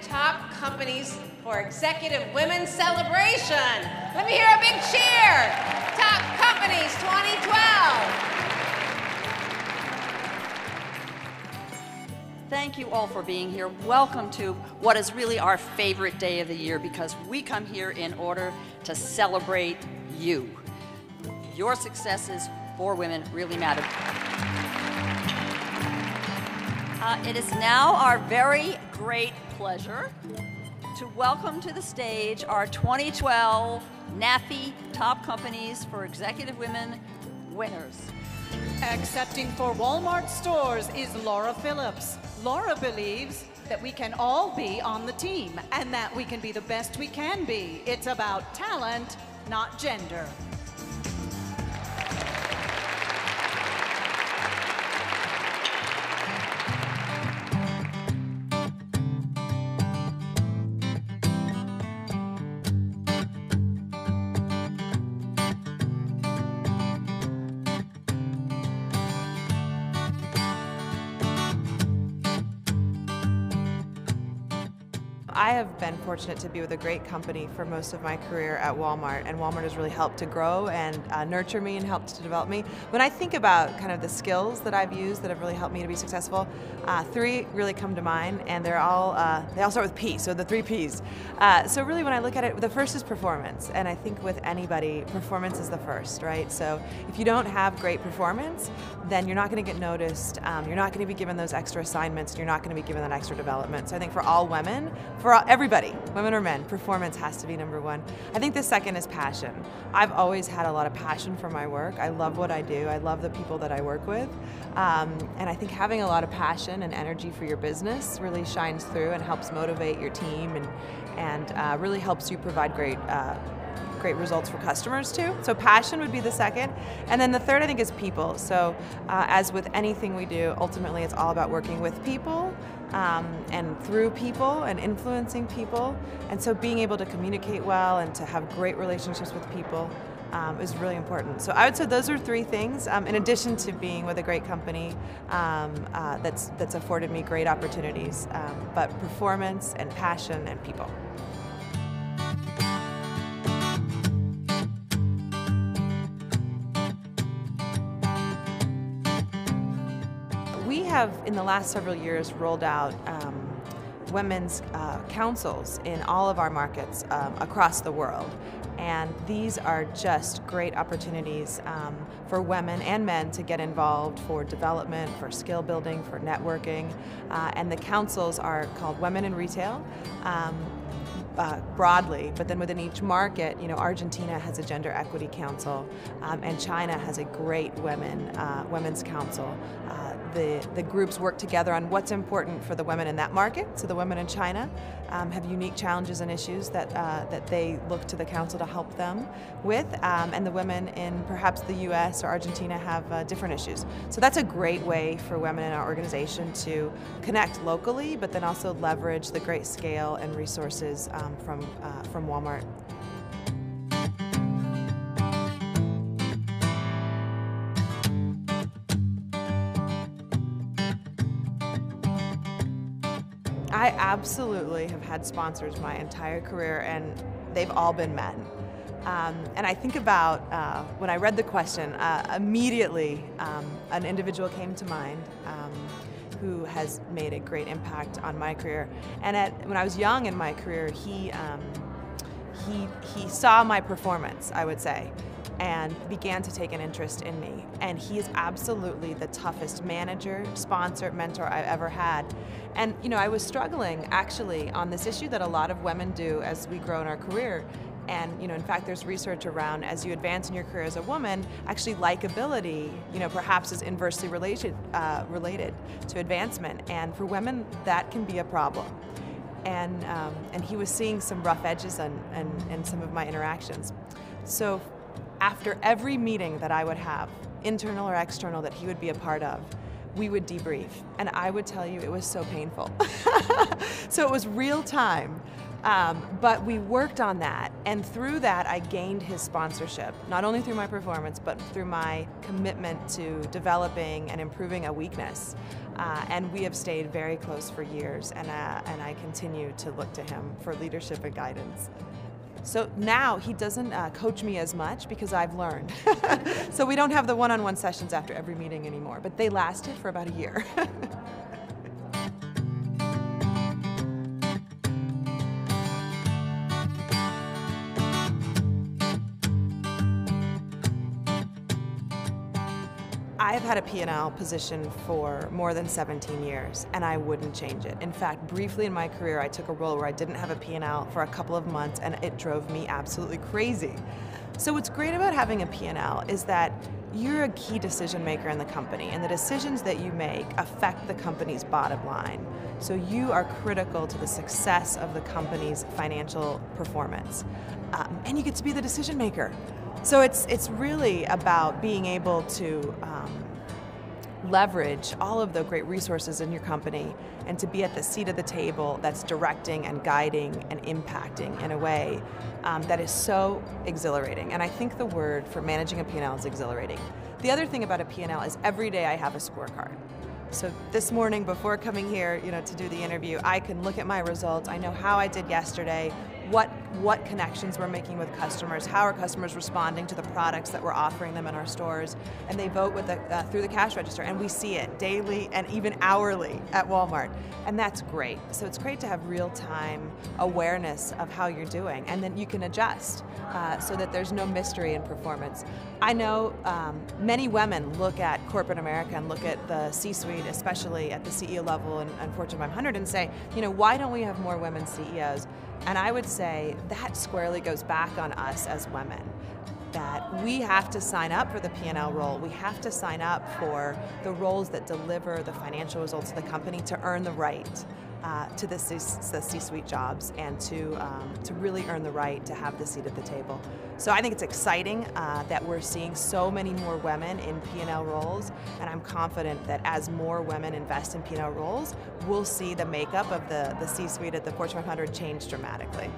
Top Companies for Executive Women Celebration. Let me hear a big cheer. Top Companies 2012. Thank you all for being here. Welcome to what is really our favorite day of the year, because we come here in order to celebrate you. Your successes for women really matter. It is now our very great pleasure to welcome to the stage our 2012 NAFE Top Companies for Executive Women winners. Accepting for Walmart stores is Laura Phillips. Laura believes that we can all be on the team and that we can be the best we can be. It's about talent, not gender. I have been fortunate to be with a great company for most of my career at Walmart, and Walmart has really helped to grow and nurture me and helped to develop me. When I think about kind of the skills that I've used that have really helped me to be successful, three really come to mind, and they all start with P, so the three Ps. So really when I look at it, the first is performance, and I think with anybody, performance is the first, right? So if you don't have great performance, then you're not going to get noticed, you're not going to be given those extra assignments, and you're not going to be given that extra development. So I think for all women, for everybody, women or men, performance has to be number one. I think the second is passion. I've always had a lot of passion for my work. I love what I do. I love the people that I work with. And I think having a lot of passion and energy for your business really shines through and helps motivate your team and really helps you provide great results for customers too. So passion would be the second. And then the third, I think, is people. So as with anything we do, ultimately it's all about working with people and through people and influencing people. And so being able to communicate well and to have great relationships with people is really important. So I would say those are three things, in addition to being with a great company that's afforded me great opportunities, but performance and passion and people. We have, in the last several years, rolled out women's councils in all of our markets across the world. And these are just great opportunities for women and men to get involved for development, for skill building, for networking. And the councils are called Women in Retail. Broadly, but then within each market, you know, Argentina has a gender equity council, and China has a great women's council. The groups work together on what's important for the women in that market. So the women in China have unique challenges and issues that they look to the council to help them with, and the women in perhaps the U.S. or Argentina have different issues. So that's a great way for women in our organization to connect locally, but then also leverage the great scale and resources from Walmart. I absolutely have had sponsors my entire career, and they've all been men. And I think about when I read the question, immediately an individual came to mind who has made a great impact on my career. And when I was young in my career, he saw my performance, I would say, and began to take an interest in me. And he is absolutely the toughest manager, sponsor, mentor I've ever had. And you know, I was struggling actually on this issue that a lot of women do as we grow in our career. And you know, in fact, there's research around as you advance in your career as a woman, actually likability, you know, perhaps is inversely related to advancement. And for women, that can be a problem. And he was seeing some rough edges in some of my interactions. So after every meeting that I would have, internal or external, that he would be a part of, we would debrief. And I would tell you it was so painful. So it was real time. But we worked on that, and through that I gained his sponsorship, not only through my performance, but through my commitment to developing and improving a weakness. And we have stayed very close for years, and I continue to look to him for leadership and guidance. So now he doesn't coach me as much because I've learned. So we don't have the one-on-one sessions after every meeting anymore, but they lasted for about a year. I've had a P&L position for more than 17 years, and I wouldn't change it. In fact, briefly in my career, I took a role where I didn't have a P&L for a couple of months, and it drove me absolutely crazy. So what's great about having a P&L is that you're a key decision maker in the company, and the decisions that you make affect the company's bottom line. So you are critical to the success of the company's financial performance. And you get to be the decision maker. So it's really about being able to leverage all of the great resources in your company and to be at the seat of the table that's directing and guiding and impacting in a way that is so exhilarating. And I think the word for managing a P&L is exhilarating. The other thing about a P&L is every day I have a scorecard. So this morning before coming here, to do the interview, I can look at my results. I know how I did yesterday, what connections we're making with customers, how are customers responding to the products that we're offering them in our stores, and they vote with through the cash register, and we see it daily and even hourly at Walmart, and that's great. So it's great to have real-time awareness of how you're doing, and then you can adjust so that there's no mystery in performance. I know many women look at corporate America and look at the C-suite, especially at the CEO level and Fortune 500, and say, why don't we have more women CEOs? And I would say that squarely goes back on us as women, that we have to sign up for the P&L role. We have to sign up for the roles that deliver the financial results of the company to earn the right to the C-suite jobs and to really earn the right to have the seat at the table. So I think it's exciting that we're seeing so many more women in P&L roles, and I'm confident that as more women invest in P&L roles, we'll see the makeup of the C-suite at the Fortune 500 change dramatically.